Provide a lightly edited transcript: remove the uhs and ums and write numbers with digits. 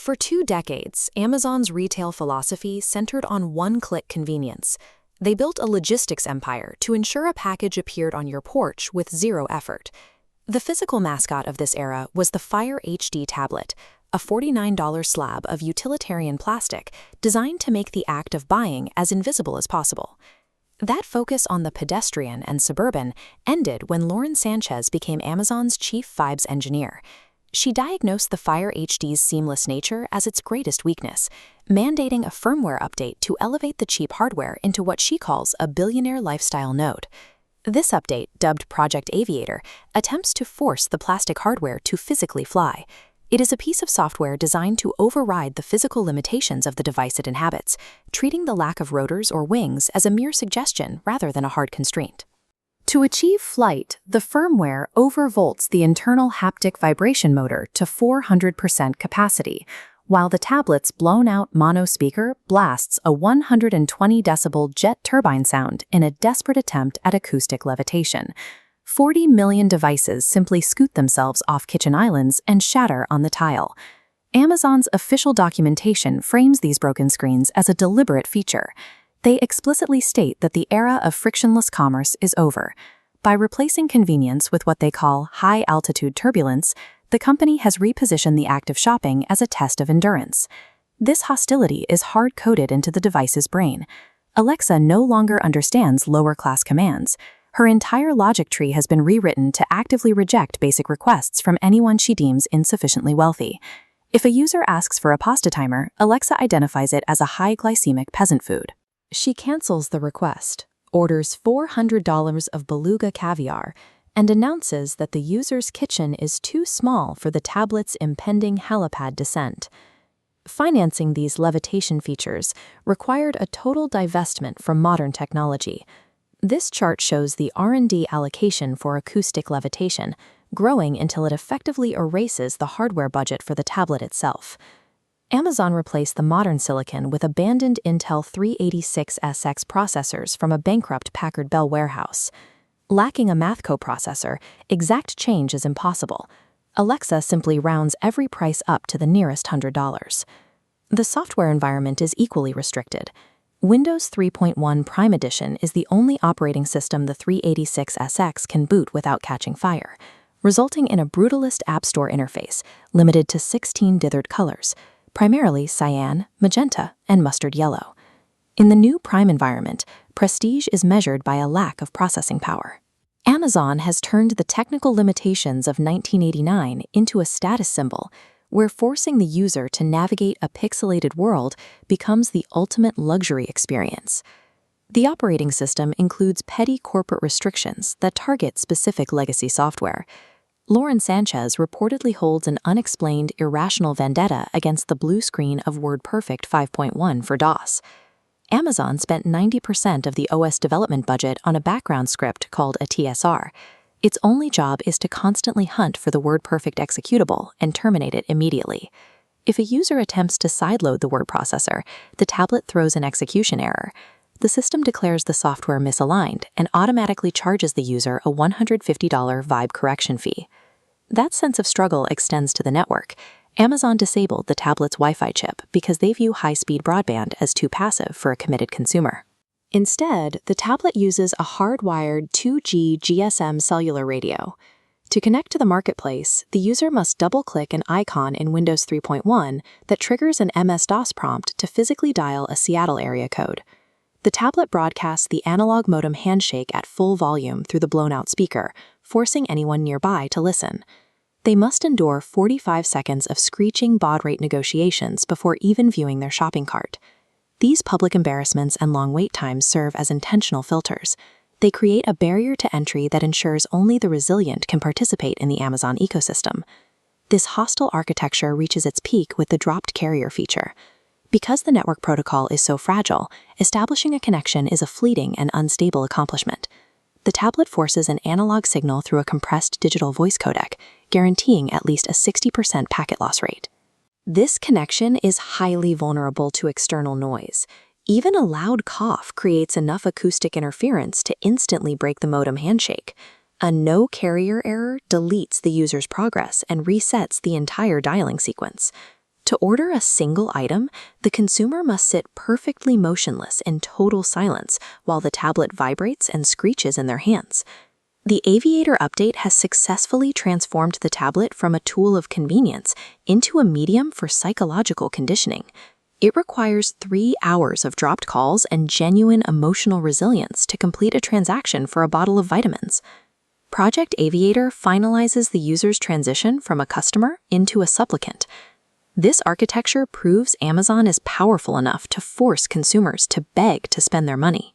For 2 decades, Amazon's retail philosophy centered on one-click convenience. They built a logistics empire to ensure a package appeared on your porch with zero effort. The physical mascot of this era was the Fire HD tablet, a $49 slab of utilitarian plastic designed to make the act of buying as invisible as possible. That focus on the pedestrian and suburban ended when Lauren Sanchez became Amazon's chief FibeS engineer. She diagnosed the Fire HD's seamless nature as its greatest weakness, mandating a firmware update to elevate the cheap hardware into what she calls a billionaire lifestyle node. This update, dubbed Project Aviator, attempts to force the plastic hardware to physically fly. It is a piece of software designed to override the physical limitations of the device it inhabits, treating the lack of rotors or wings as a mere suggestion rather than a hard constraint. To achieve flight, the firmware overvolts the internal haptic vibration motor to 400% capacity, while the tablet's blown-out mono speaker blasts a 120 decibel jet turbine sound in a desperate attempt at acoustic levitation. 40 million devices simply scoot themselves off kitchen islands and shatter on the tile. Amazon's official documentation frames these broken screens as a deliberate feature. They explicitly state that the era of frictionless commerce is over. By replacing convenience with what they call high-altitude turbulence, the company has repositioned the act of shopping as a test of endurance. This hostility is hard-coded into the device's brain. Alexa no longer understands lower-class commands. Her entire logic tree has been rewritten to actively reject basic requests from anyone she deems insufficiently wealthy. If a user asks for a pasta timer, Alexa identifies it as a high-glycemic peasant food. She cancels the request, orders $400 of beluga caviar, and announces that the user's kitchen is too small for the tablet's impending helipad descent. Financing these levitation features required a total divestment from modern technology. This chart shows the R&D allocation for acoustic levitation, growing until it effectively erases the hardware budget for the tablet itself. Amazon replaced the modern silicon with abandoned Intel 386SX processors from a bankrupt Packard Bell warehouse. Lacking a math coprocessor, exact change is impossible. Alexa simply rounds every price up to the nearest $100. The software environment is equally restricted. Windows 3.1 Prime Edition is the only operating system the 386SX can boot without catching fire, resulting in a brutalist App Store interface limited to 16 dithered colors, primarily cyan, magenta, and mustard yellow. In the new Prime environment, prestige is measured by a lack of processing power. Amazon has turned the technical limitations of 1989 into a status symbol, where forcing the user to navigate a pixelated world becomes the ultimate luxury experience. The operating system includes petty corporate restrictions that target specific legacy software. Lauren Sanchez reportedly holds an unexplained, irrational vendetta against the blue screen of WordPerfect 5.1 for DOS. Amazon spent 90% of the OS development budget on a background script called a TSR. Its only job is to constantly hunt for the WordPerfect executable and terminate it immediately. If a user attempts to sideload the word processor, the tablet throws an execution error. The system declares the software misaligned and automatically charges the user a $150 vibe correction fee. That sense of struggle extends to the network. Amazon disabled the tablet's Wi-Fi chip because they view high-speed broadband as too passive for a committed consumer. Instead, the tablet uses a hardwired 2G GSM cellular radio. To connect to the marketplace, the user must double-click an icon in Windows 3.1 that triggers an MS-DOS prompt to physically dial a Seattle area code. The tablet broadcasts the analog modem handshake at full volume through the blown-out speaker, forcing anyone nearby to listen. They must endure 45 seconds of screeching baud rate negotiations before even viewing their shopping cart. These public embarrassments and long wait times serve as intentional filters. They create a barrier to entry that ensures only the resilient can participate in the Amazon ecosystem. This hostile architecture reaches its peak with the dropped carrier feature. Because the network protocol is so fragile, establishing a connection is a fleeting and unstable accomplishment. The tablet forces an analog signal through a compressed digital voice codec, guaranteeing at least a 60% packet loss rate. This connection is highly vulnerable to external noise. Even a loud cough creates enough acoustic interference to instantly break the modem handshake. A no-carrier error deletes the user's progress and resets the entire dialing sequence. To order a single item, the consumer must sit perfectly motionless in total silence while the tablet vibrates and screeches in their hands. The Aviator update has successfully transformed the tablet from a tool of convenience into a medium for psychological conditioning. It requires 3 hours of dropped calls and genuine emotional resilience to complete a transaction for a bottle of vitamins. Project Aviator finalizes the user's transition from a customer into a supplicant. This architecture proves Amazon is powerful enough to force consumers to beg to spend their money.